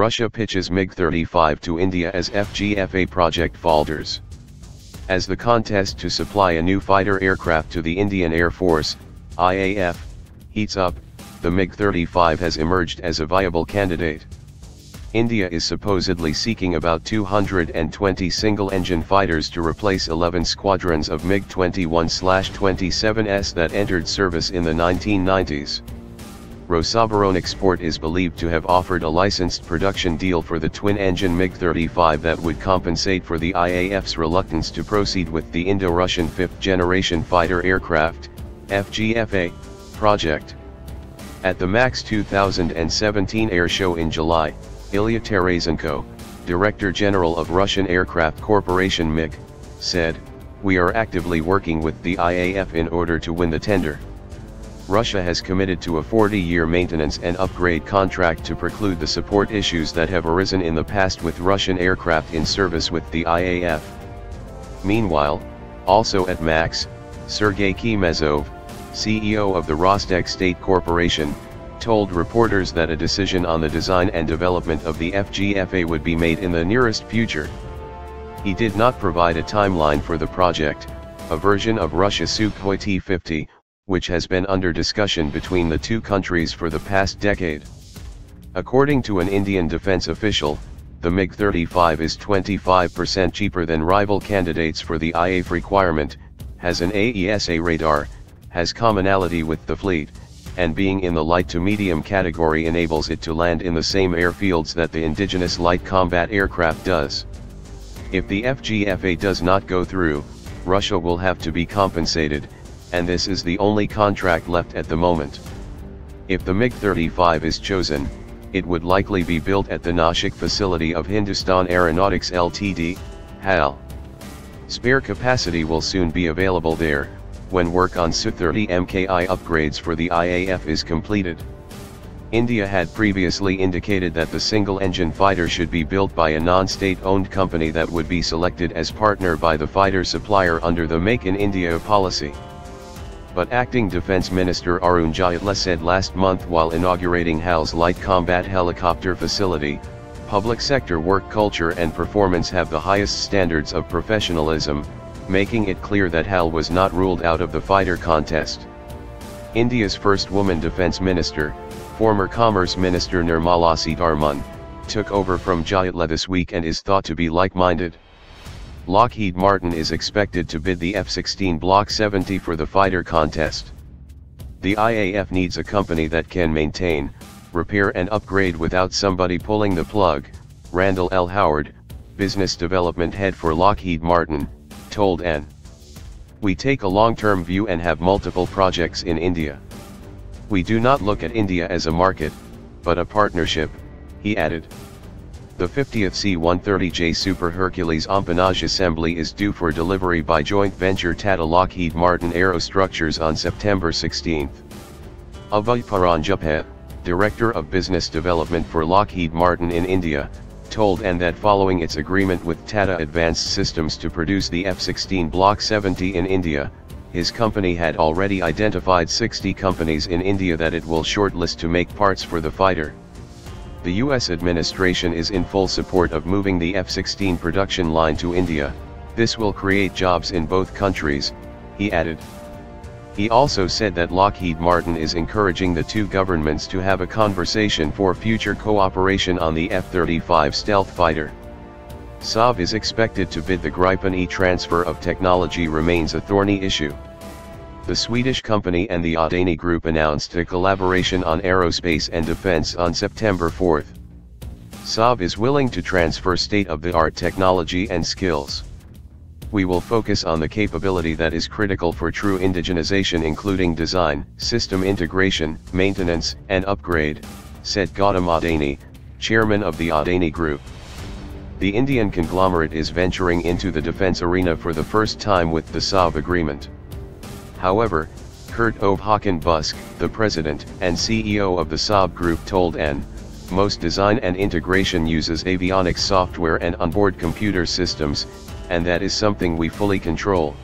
Russia pitches MiG-35 to India as FGFA project Falters. As the contest to supply a new fighter aircraft to the Indian Air Force, IAF, heats up, the MiG-35 has emerged as a viable candidate. India is supposedly seeking about 220 single-engine fighters to replace 11 squadrons of MiG-21/27s that entered service in the 1990s. Rosoboronexport is believed to have offered a licensed production deal for the twin-engine MiG-35 that would compensate for the IAF's reluctance to proceed with the Indo-Russian fifth-generation fighter aircraft, FGFA, project. At the MAX 2017 air show in July, Ilya Tarasenko, Director General of Russian Aircraft Corporation MiG, said, "We are actively working with the IAF in order to win the tender." Russia has committed to a 40-year maintenance and upgrade contract to preclude the support issues that have arisen in the past with Russian aircraft in service with the IAF. Meanwhile, also at MAX, Sergei Kemezov, CEO of the Rostec State Corporation, told reporters that a decision on the design and development of the FGFA would be made in the nearest future. He did not provide a timeline for the project, a version of Russia's Sukhoi T-50, which has been under discussion between the two countries for the past decade. According to an Indian defense official, the MiG-35 is 25% cheaper than rival candidates for the IAF requirement, has an AESA radar, has commonality with the fleet, and being in the light to medium category enables it to land in the same airfields that the indigenous light combat aircraft does. If the FGFA does not go through, Russia will have to be compensated, and this is the only contract left at the moment. If the MiG-35 is chosen, it would likely be built at the Nashik facility of Hindustan Aeronautics Ltd, HAL. Spare capacity will soon be available there, when work on Su-30 MKI upgrades for the IAF is completed. India had previously indicated that the single-engine fighter should be built by a non-state-owned company that would be selected as partner by the fighter supplier under the Make in India policy. But Acting Defence Minister Arun Jaitley said last month while inaugurating HAL's light combat helicopter facility, public sector work culture and performance have the highest standards of professionalism, making it clear that HAL was not ruled out of the fighter contest. India's first woman defence minister, former Commerce Minister Nirmala Sitharaman, took over from Jaitley this week and is thought to be like-minded. Lockheed Martin is expected to bid the F-16 Block 70 for the fighter contest. The IAF needs a company that can maintain, repair and upgrade without somebody pulling the plug, Randall L. Howard, business development head for Lockheed Martin, told N. "We take a long-term view and have multiple projects in India. We do not look at India as a market, but a partnership," he added. The 50th C-130J Super Hercules empennage assembly is due for delivery by joint venture Tata Lockheed Martin Aerostructures on September 16. Abhay Paranjapet, Director of Business Development for Lockheed Martin in India, told N that following its agreement with Tata Advanced Systems to produce the F-16 Block 70 in India, his company had already identified 60 companies in India that it will shortlist to make parts for the fighter. The US administration is in full support of moving the F-16 production line to India. "This will create jobs in both countries," he added. He also said that Lockheed Martin is encouraging the two governments to have a conversation for future cooperation on the F-35 stealth fighter. Saab is expected to bid the Gripen E. Transfer of technology remains a thorny issue. The Swedish company and the Adani Group announced a collaboration on aerospace and defense on September 4. Saab is willing to transfer state-of-the-art technology and skills. "We will focus on the capability that is critical for true indigenization, including design, system integration, maintenance, and upgrade," said Gautam Adani, chairman of the Adani Group. The Indian conglomerate is venturing into the defense arena for the first time with the Saab agreement. However, Kurt Ove Håkan Busk, the president and CEO of the Saab Group, told N. Most design and integration uses avionics software and onboard computer systems, and that is something we fully control.